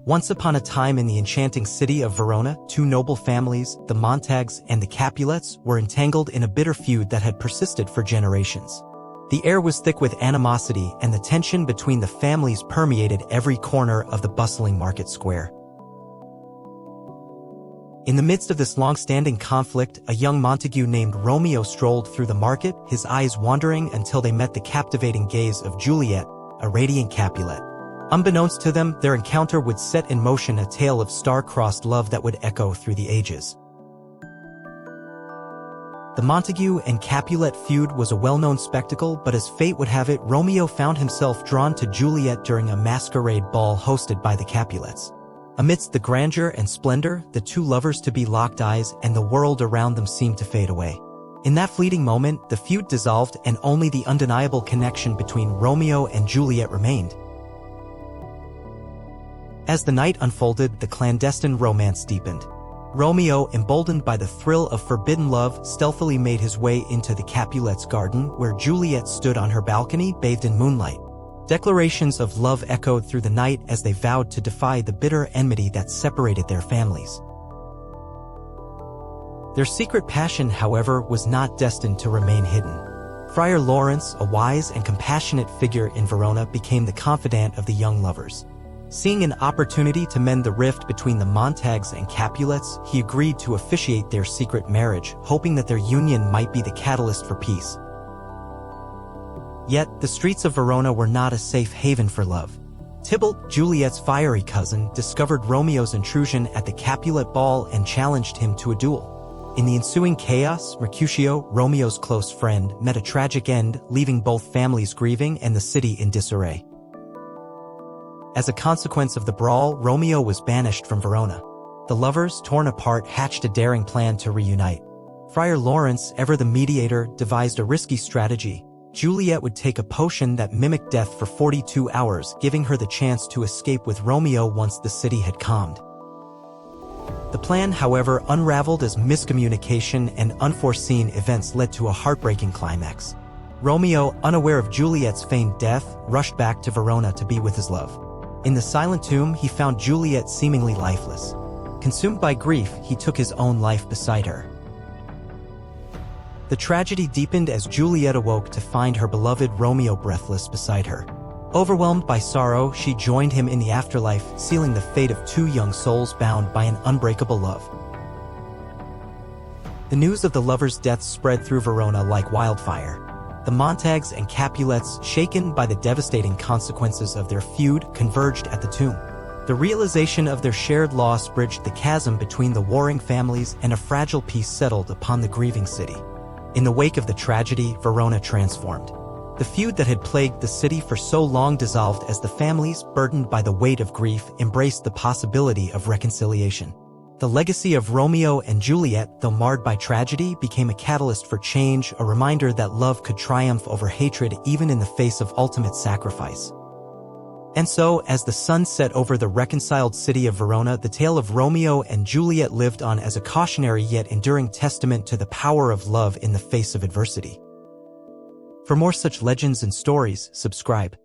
Once upon a time in the enchanting city of Verona, two noble families, the Montagues and the Capulets, were entangled in a bitter feud that had persisted for generations. The air was thick with animosity, and the tension between the families permeated every corner of the bustling market square. In the midst of this long-standing conflict, a young Montague named Romeo strolled through the market, his eyes wandering until they met the captivating gaze of Juliet, a radiant Capulet. Unbeknownst to them, their encounter would set in motion a tale of star-crossed love that would echo through the ages. The Montague and Capulet feud was a well-known spectacle, but as fate would have it, Romeo found himself drawn to Juliet during a masquerade ball hosted by the Capulets. Amidst the grandeur and splendor, the two lovers-to-be locked eyes, and the world around them seemed to fade away. In that fleeting moment, the feud dissolved, and only the undeniable connection between Romeo and Juliet remained. As the night unfolded, the clandestine romance deepened. Romeo, emboldened by the thrill of forbidden love, stealthily made his way into the Capulets' garden, where Juliet stood on her balcony, bathed in moonlight. Declarations of love echoed through the night as they vowed to defy the bitter enmity that separated their families. Their secret passion, however, was not destined to remain hidden. Friar Lawrence, a wise and compassionate figure in Verona, became the confidant of the young lovers. Seeing an opportunity to mend the rift between the Montagues and Capulets, he agreed to officiate their secret marriage, hoping that their union might be the catalyst for peace. Yet, the streets of Verona were not a safe haven for love. Tybalt, Juliet's fiery cousin, discovered Romeo's intrusion at the Capulet ball and challenged him to a duel. In the ensuing chaos, Mercutio, Romeo's close friend, met a tragic end, leaving both families grieving and the city in disarray. As a consequence of the brawl, Romeo was banished from Verona. The lovers, torn apart, hatched a daring plan to reunite. Friar Lawrence, ever the mediator, devised a risky strategy. Juliet would take a potion that mimicked death for 42 hours, giving her the chance to escape with Romeo once the city had calmed. The plan, however, unraveled as miscommunication and unforeseen events led to a heartbreaking climax. Romeo, unaware of Juliet's feigned death, rushed back to Verona to be with his love. In the silent tomb, he found Juliet seemingly lifeless. Consumed by grief, he took his own life beside her. The tragedy deepened as Juliet awoke to find her beloved Romeo breathless beside her. Overwhelmed by sorrow, she joined him in the afterlife, sealing the fate of two young souls bound by an unbreakable love. The news of the lovers' deaths spread through Verona like wildfire. The Montagues and Capulets, shaken by the devastating consequences of their feud, converged at the tomb. The realization of their shared loss bridged the chasm between the warring families, and a fragile peace settled upon the grieving city. In the wake of the tragedy, Verona transformed. The feud that had plagued the city for so long dissolved as the families, burdened by the weight of grief, embraced the possibility of reconciliation. The legacy of Romeo and Juliet, though marred by tragedy, became a catalyst for change, a reminder that love could triumph over hatred even in the face of ultimate sacrifice. And so, as the sun set over the reconciled city of Verona, the tale of Romeo and Juliet lived on as a cautionary yet enduring testament to the power of love in the face of adversity. For more such legends and stories, subscribe.